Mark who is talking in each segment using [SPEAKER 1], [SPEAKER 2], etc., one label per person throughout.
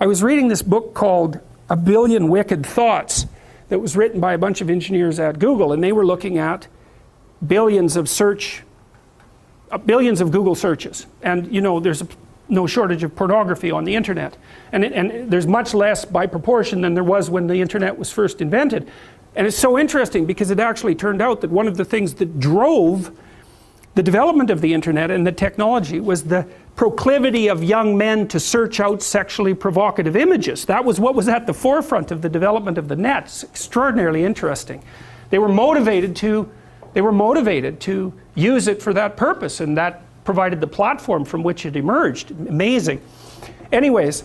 [SPEAKER 1] I was reading this book called A Billion Wicked Thoughts that was written by a bunch of engineers at Google, and they were looking at billions of Google searches. And you know, there's no shortage of pornography on the internet, and there's much less by proportion than there was when the internet was first invented. And it's so interesting because it actually turned out that one of the things that drove the development of the internet and the technology was the proclivity of young men to search out sexually provocative images. That was what was at the forefront of the development of the net. It's extraordinarily interesting. They were motivated to use it for that purpose, and that provided the platform from which it emerged. Amazing. Anyways,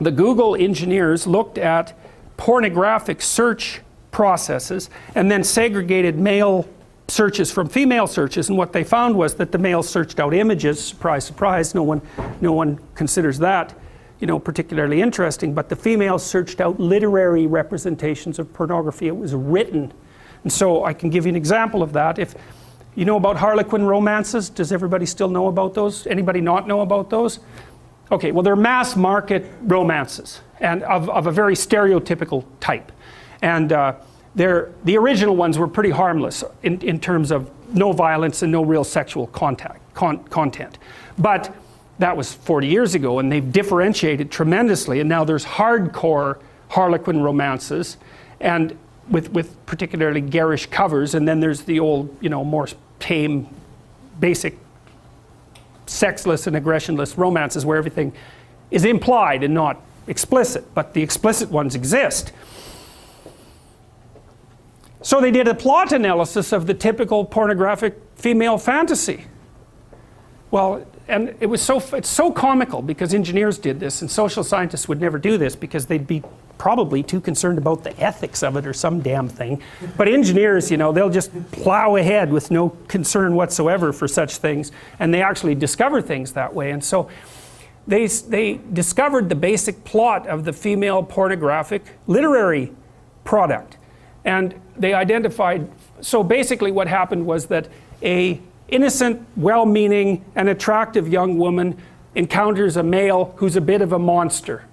[SPEAKER 1] the Google engineers looked at pornographic search processes and then segregated male searches from female searches, and what they found was that the males searched out images. Surprise, surprise, no one considers that, you know, particularly interesting, but the females searched out literary representations of pornography. It was written. And so I can give you an example of that. If you know about Harlequin romances, does everybody still know about those? Anybody not know about those? Okay, well, they're mass market romances, and of a very stereotypical type. And the original ones were pretty harmless in terms of no violence and no real sexual content. But that was 40 years ago, and they've differentiated tremendously, and now there's hardcore Harlequin romances, and with particularly garish covers, and then there's the old, you know, more tame, basic, sexless and aggressionless romances where everything is implied and not explicit, but the explicit ones exist. So they did a plot analysis of the typical pornographic female fantasy. Well, and it's so comical because engineers did this, and social scientists would never do this because they'd be probably too concerned about the ethics of it or some damn thing. But engineers, you know, they'll just plow ahead with no concern whatsoever for such things, and they actually discover things that way. And so they discovered the basic plot of the female pornographic literary product. And they identified, so basically what happened was that a innocent, well-meaning, and attractive young woman encounters a male who's a bit of a monster.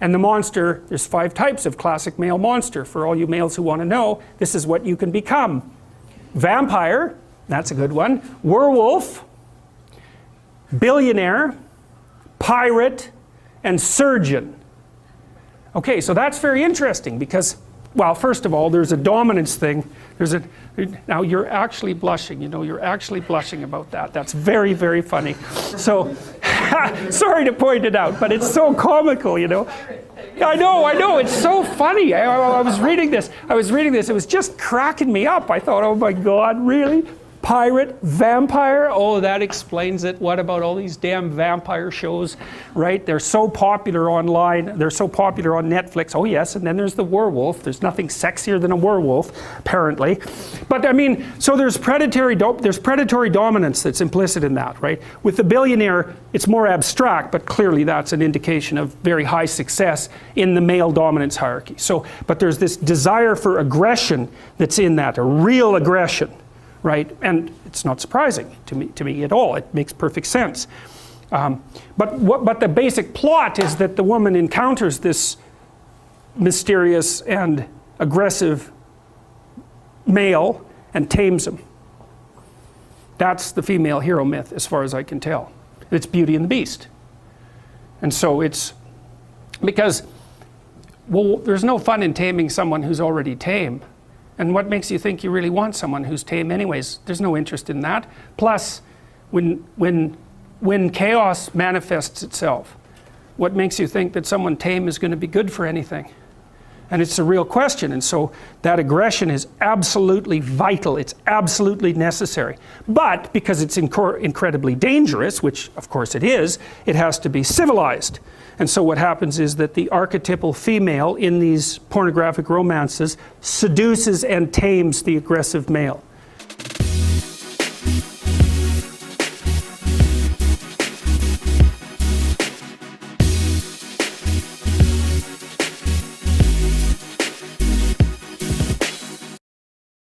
[SPEAKER 1] And the monster, there's 5 types of classic male monster. For all you males who want to know, this is what you can become. Vampire, that's a good one. Werewolf, billionaire, pirate, and surgeon. Okay, so that's very interesting because, well, first of all, there's a dominance thing. Now you're actually blushing, you know, you're actually blushing about that. That's very, very funny. So, sorry to point it out, but it's so comical, you know. I know, it's so funny. I was reading this, it was just cracking me up. I thought, oh my God, really? Pirate, vampire, oh, that explains it. What about all these damn vampire shows, right? They're so popular online, they're so popular on Netflix. Oh yes, and then there's the werewolf. There's nothing sexier than a werewolf, apparently. But I mean, so there's predatory dominance that's implicit in that, right? With the billionaire, it's more abstract, but clearly that's an indication of very high success in the male dominance hierarchy. So, but there's this desire for aggression that's in that, a real aggression. Right, and it's not surprising to me at all. It makes perfect sense. But the basic plot is that the woman encounters this mysterious and aggressive male and tames him. That's the female hero myth, as far as I can tell. It's Beauty and the Beast. And so it's because, well, there's no fun in taming someone who's already tame. And what makes you think you really want someone who's tame anyways? There's no interest in that. Plus, when chaos manifests itself, what makes you think that someone tame is going to be good for anything? And it's a real question. And so that aggression is absolutely vital. It's absolutely necessary. But because it's incredibly dangerous, which of course it is, it has to be civilized. And so what happens is that the archetypal female in these pornographic romances seduces and tames the aggressive male.